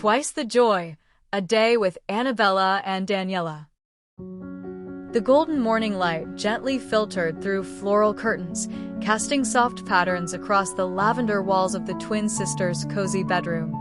Twice the Joy, a day with Annabella and Danniella. The golden morning light gently filtered through floral curtains, casting soft patterns across the lavender walls of the twin sisters' cozy bedroom.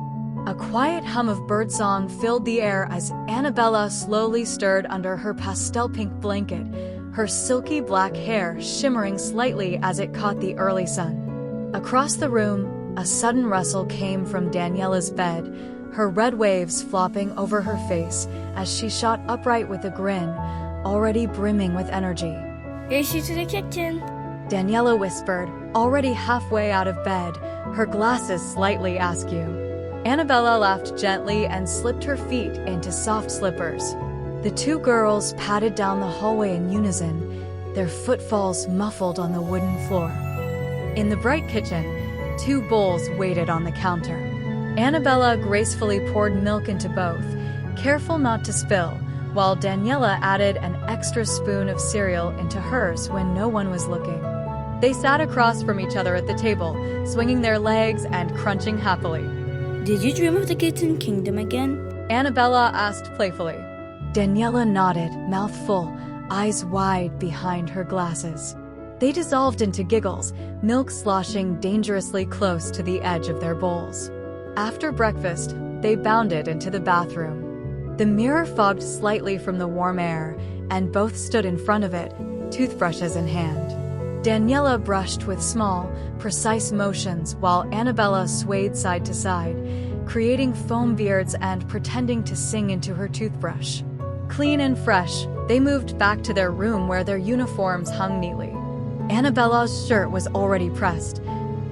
A quiet hum of birdsong filled the air as Annabella slowly stirred under her pastel-pink blanket, her silky black hair shimmering slightly as it caught the early sun. Across the room, a sudden rustle came from Danniella's bed, her red waves flopping over her face as she shot upright with a grin, already brimming with energy. Race you to the kitchen, Danniella whispered, already halfway out of bed, her glasses slightly askew. Annabella laughed gently and slipped her feet into soft slippers. The two girls padded down the hallway in unison, their footfalls muffled on the wooden floor. In the bright kitchen, two bowls waited on the counter. Annabella gracefully poured milk into both, careful not to spill, while Danniella added an extra spoon of cereal into hers when no one was looking. They sat across from each other at the table, swinging their legs and crunching happily. Did you dream of the Kitten Kingdom again? Annabella asked playfully. Danniella nodded, mouth full, eyes wide behind her glasses. They dissolved into giggles, milk sloshing dangerously close to the edge of their bowls. After breakfast, they bounded into the bathroom. The mirror fogged slightly from the warm air, and both stood in front of it, toothbrushes in hand. Danniella brushed with small, precise motions while Annabella swayed side to side, creating foam beards and pretending to sing into her toothbrush. Clean and fresh, they moved back to their room where their uniforms hung neatly. Annabella's shirt was already pressed.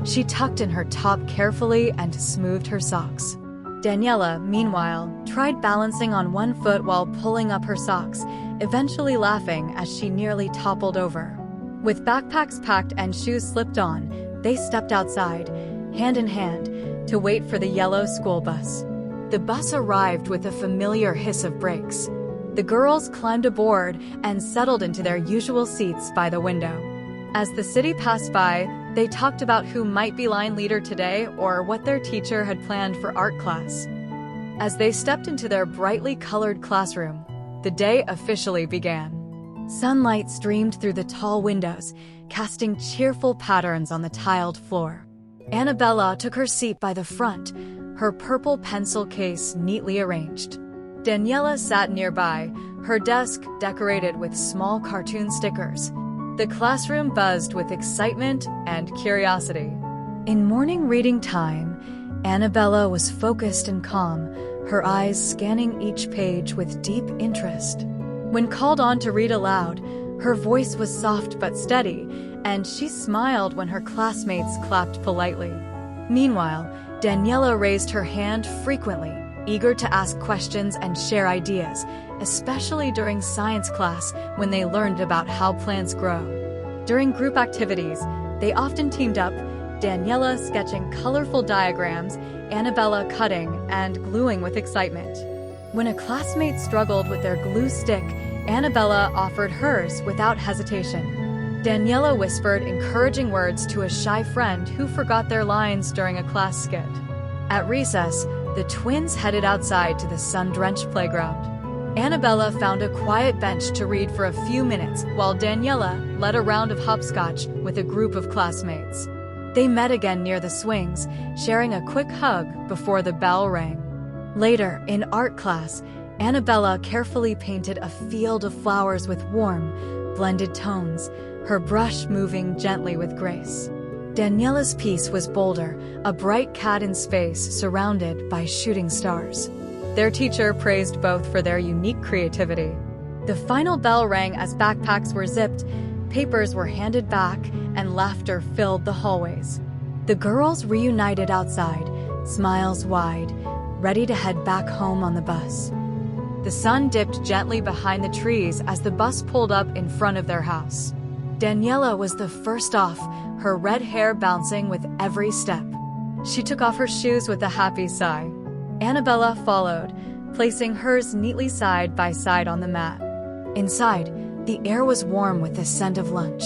She tucked in her top carefully and smoothed her socks. Danniella, meanwhile, tried balancing on one foot while pulling up her socks, eventually laughing as she nearly toppled over. With backpacks packed and shoes slipped on, they stepped outside, hand in hand, to wait for the yellow school bus. The bus arrived with a familiar hiss of brakes. The girls climbed aboard and settled into their usual seats by the window. As the city passed by, they talked about who might be line leader today or what their teacher had planned for art class. As they stepped into their brightly colored classroom, the day officially began. Sunlight streamed through the tall windows, casting cheerful patterns on the tiled floor. Annabella took her seat by the front, her purple pencil case neatly arranged. Danniella sat nearby, her desk decorated with small cartoon stickers. The classroom buzzed with excitement and curiosity. In morning reading time, Annabella was focused and calm, her eyes scanning each page with deep interest. When called on to read aloud, her voice was soft but steady, and she smiled when her classmates clapped politely. Meanwhile, Danniella raised her hand frequently, eager to ask questions and share ideas, especially during science class when they learned about how plants grow. During group activities, they often teamed up, Danniella sketching colorful diagrams, Annabella cutting and gluing with excitement. When a classmate struggled with their glue stick, Annabella offered hers without hesitation. Danniella whispered encouraging words to a shy friend who forgot their lines during a class skit. At recess, the twins headed outside to the sun-drenched playground. Annabella found a quiet bench to read for a few minutes while Danniella led a round of hopscotch with a group of classmates. They met again near the swings, sharing a quick hug before the bell rang. Later, in art class, Annabella carefully painted a field of flowers with warm, blended tones, her brush moving gently with grace. Danniella's piece was bolder, a bright cat in space surrounded by shooting stars. Their teacher praised both for their unique creativity. The final bell rang as backpacks were zipped, papers were handed back, and laughter filled the hallways. The girls reunited outside, smiles wide, ready to head back home on the bus. The sun dipped gently behind the trees as the bus pulled up in front of their house. Danniella was the first off, her red hair bouncing with every step. She took off her shoes with a happy sigh. Annabella followed, placing hers neatly side by side on the mat. Inside, the air was warm with the scent of lunch.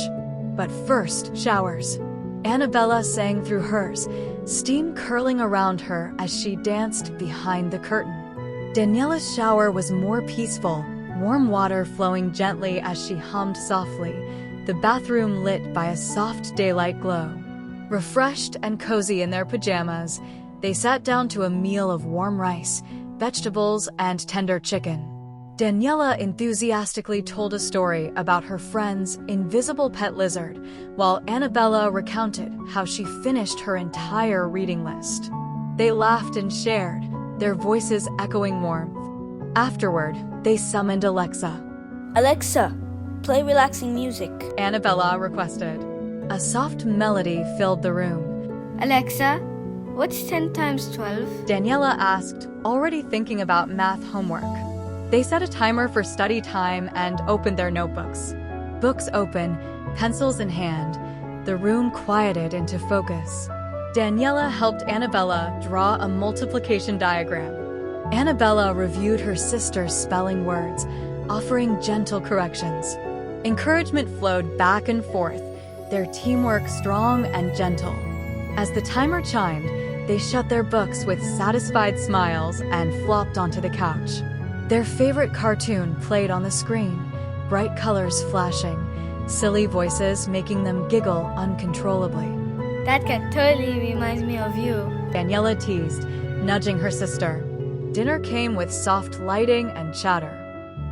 But first, showers. Annabella sang through hers, steam curling around her as she danced behind the curtain. Danniella's shower was more peaceful, warm water flowing gently as she hummed softly, the bathroom lit by a soft daylight glow. Refreshed and cozy in their pajamas, they sat down to a meal of warm rice, vegetables, and tender chicken. Danniella enthusiastically told a story about her friend's invisible pet lizard, while Annabella recounted how she finished her entire reading list. They laughed and shared, their voices echoing warmth. Afterward, they summoned Alexa. Alexa, play relaxing music. Annabella requested. A soft melody filled the room. Alexa, what's 10 times 12? Danniella asked, already thinking about math homework. They set a timer for study time and opened their notebooks. Books open, pencils in hand, the room quieted into focus. Danniella helped Annabella draw a multiplication diagram. Annabella reviewed her sister's spelling words, offering gentle corrections. Encouragement flowed back and forth, their teamwork strong and gentle. As the timer chimed, they shut their books with satisfied smiles and flopped onto the couch. Their favorite cartoon played on the screen, bright colors flashing, silly voices making them giggle uncontrollably. That cat totally reminds me of you. Danniella teased, nudging her sister. Dinner came with soft lighting and chatter.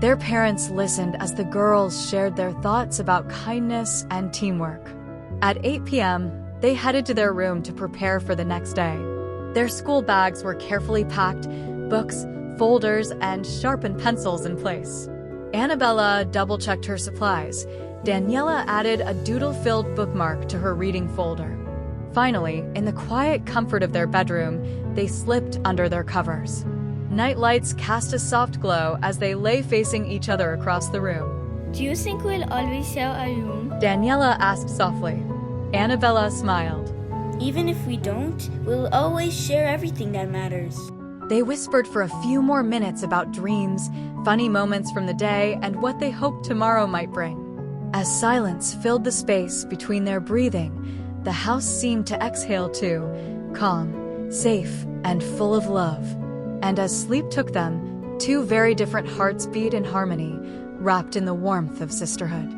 Their parents listened as the girls shared their thoughts about kindness and teamwork. At 8 p.m., they headed to their room to prepare for the next day. Their school bags were carefully packed, books, folders, and sharpened pencils in place. Annabella double-checked her supplies. Danniella added a doodle-filled bookmark to her reading folder. Finally, in the quiet comfort of their bedroom, they slipped under their covers. Night lights cast a soft glow as they lay facing each other across the room. Do you think we'll always share our room? Danniella asked softly. Annabella smiled. Even if we don't, we'll always share everything that matters. They whispered for a few more minutes about dreams, funny moments from the day, and what they hoped tomorrow might bring. As silence filled the space between their breathing, the house seemed to exhale too, calm, safe, and full of love. And as sleep took them, two very different hearts beat in harmony, wrapped in the warmth of sisterhood.